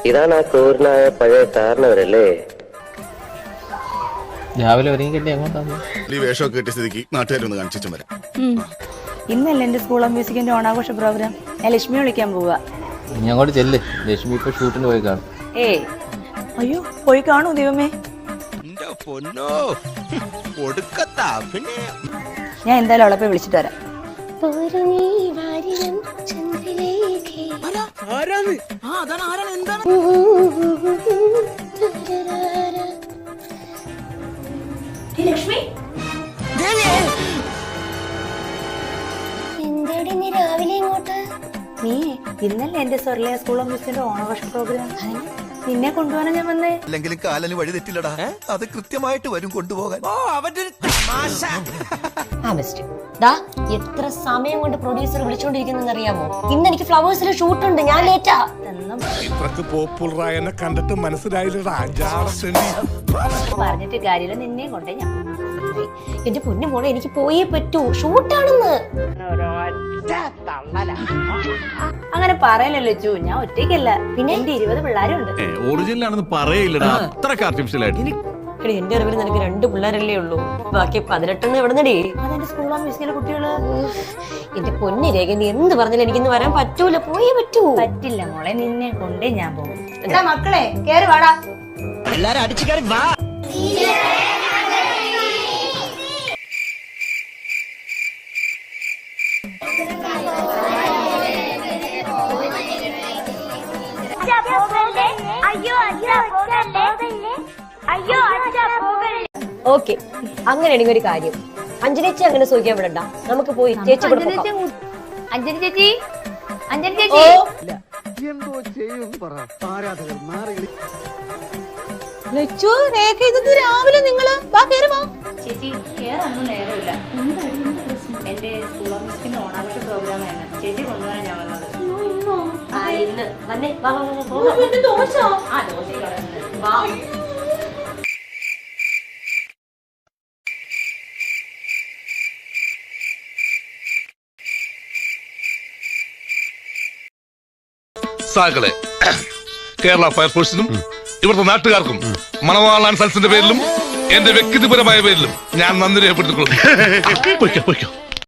ഇതാണ് ആ ക്രൂരനായ പഴയ കാരണവരല്ലേ? രാവിലെ ഒരുങ്ങിക്കിട്ടി എങ്ങോട്ടാണ്? ഈ വേഷമൊക്കെ കിട്ടിയ സ്ഥിതിക്ക് നാട്ടുകാരൊന്ന് കാണിച്ചു വരാം. ഇന്നല്ലേ എന്റെ സ്കൂൾ ഓഫ് മ്യൂസിക്കിന്റെ ഓണാഘോഷ പ്രോഗ്രാം. ഞാൻ ലക്ഷ്മി വിളിക്കാൻ പോവാ. നീ അങ്ങോട്ട് ചെല്ല്. ലക്ഷ്മി ഇപ്പൊ ഷൂട്ടിന് പോയി കാണും. അയ്യോ പോയി കാണൂ ദൈവമേ. ഞാൻ എന്തായാലും അവളെ പോയി വിളിച്ചിട്ട് വരാം. ലക്ഷ്മി എന്തേടി നീ രാവിലെ ഇങ്ങോട്ട്? നീ ഇന്നല്ലേ എന്റെ സ്വർലയ സ്കൂൾ ഓഫ് മ്യൂസിക്കിന്റെ ഓണാഘോഷ പ്രോഗ്രാം. നിന്നെ കൊണ്ടുപോകാനാ ഞാൻ വന്നേ. അല്ലെങ്കിലും കാലന് വഴി തെറ്റില്ലടാ, അത് കൃത്യമായിട്ട് വരും കൊണ്ടുപോകാൻ. എത്ര സമയം കൊണ്ട് പ്രൊഡ്യൂസർ വിളിച്ചോണ്ടിരിക്കുന്ന അറിയാമോ? ഇന്ന് എനിക്ക് ഫ്ലവേഴ്സിൽ ഷൂട്ട് ഉണ്ട്, ഞാൻ ലേറ്റാ. ഇത്രക്ക് പോപ്പുലറായ എന്നെ കണ്ടിട്ട് മനസ്സിലായില്ലടാ. പറഞ്ഞിട്ട് കാര്യമില്ല, നിന്നെ കൊണ്ടേ ഞാൻ. എന്റെ പൊന്നു മോളെ, എനിക്ക് പോയേ പറ്റൂ, ഷൂട്ടാണെന്ന്. അങ്ങനെ പറയലല്ലോ ചു, ഞാൻ ഒറ്റയ്ക്കല്ല, പിന്നെ എന്റെ 20 പിള്ളേരുണ്ട്. ഒറിജിനൽ ആണെന്ന് പറയില്ലടാ, അത്രക്ക് ആർട്ടിഫിഷ്യൽ ആയിട്ട്. എന്റെ അറിവിൽ നിനക്ക് 2 പിള്ളേരല്ലേ ഉള്ളൂ, ബാക്കി 18 എവിടുന്നടി? അതെന്റെ സ്കൂൾ ഓഫ് മ്യൂസിക്കിലെ കുട്ടികള്. എന്റെ പൊന്നു രേഖ, നീ എന്ത് പറഞ്ഞാലും എനിക്കിന്ന് വരാൻ പറ്റൂല, പോയേ പറ്റൂ. പറ്റില്ല മോളെ, നിന്നെ കൊണ്ടേ ഞാൻ പോകും. എന്താ മക്കളെ, കേറി വാടാ. എല്ലാരും അടിച്ചു കയറി വാ. ഓക്കെ, അങ്ങനെയാണെങ്കിൽ ഒരു കാര്യം, അഞ്ജനേച്ചി അങ്ങനെ സൂചിക്കാൻ വിടണ്ട, നമുക്ക് പോയി ചേച്ചി അഞ്ജലി ചേച്ചി, അഞ്ജലി ചേച്ചി. എന്തോ ചെയ്യും പറ, ആരാധകർ മാറി. ലച്ചു, രേഖ, ഇത് രാവിലെ നിങ്ങള് ചേച്ചി കേറാനൊന്നും നേരമില്ല. എന്റെ സ്കൂൾ ഓഫ് മ്യൂസിക്കിന്റെ ഓണാഘോഷ പ്രോഗ്രാം ആണ്, ചേച്ചി കൊണ്ടുപോകാൻ ഞാൻ വന്നത്. ഇന്ന് വന്നേ, ദോശ. സാക്കളെ, കേരള ഫയർഫോഴ്സിനും ഇവിടുത്തെ നാട്ടുകാർക്കും മണവാളാൻ സൽസിന്റെ പേരിലും എന്റെ വ്യക്തിപരമായ പേരിലും ഞാൻ നന്ദി രേഖപ്പെടുത്തിക്കൊള്ളുന്നു.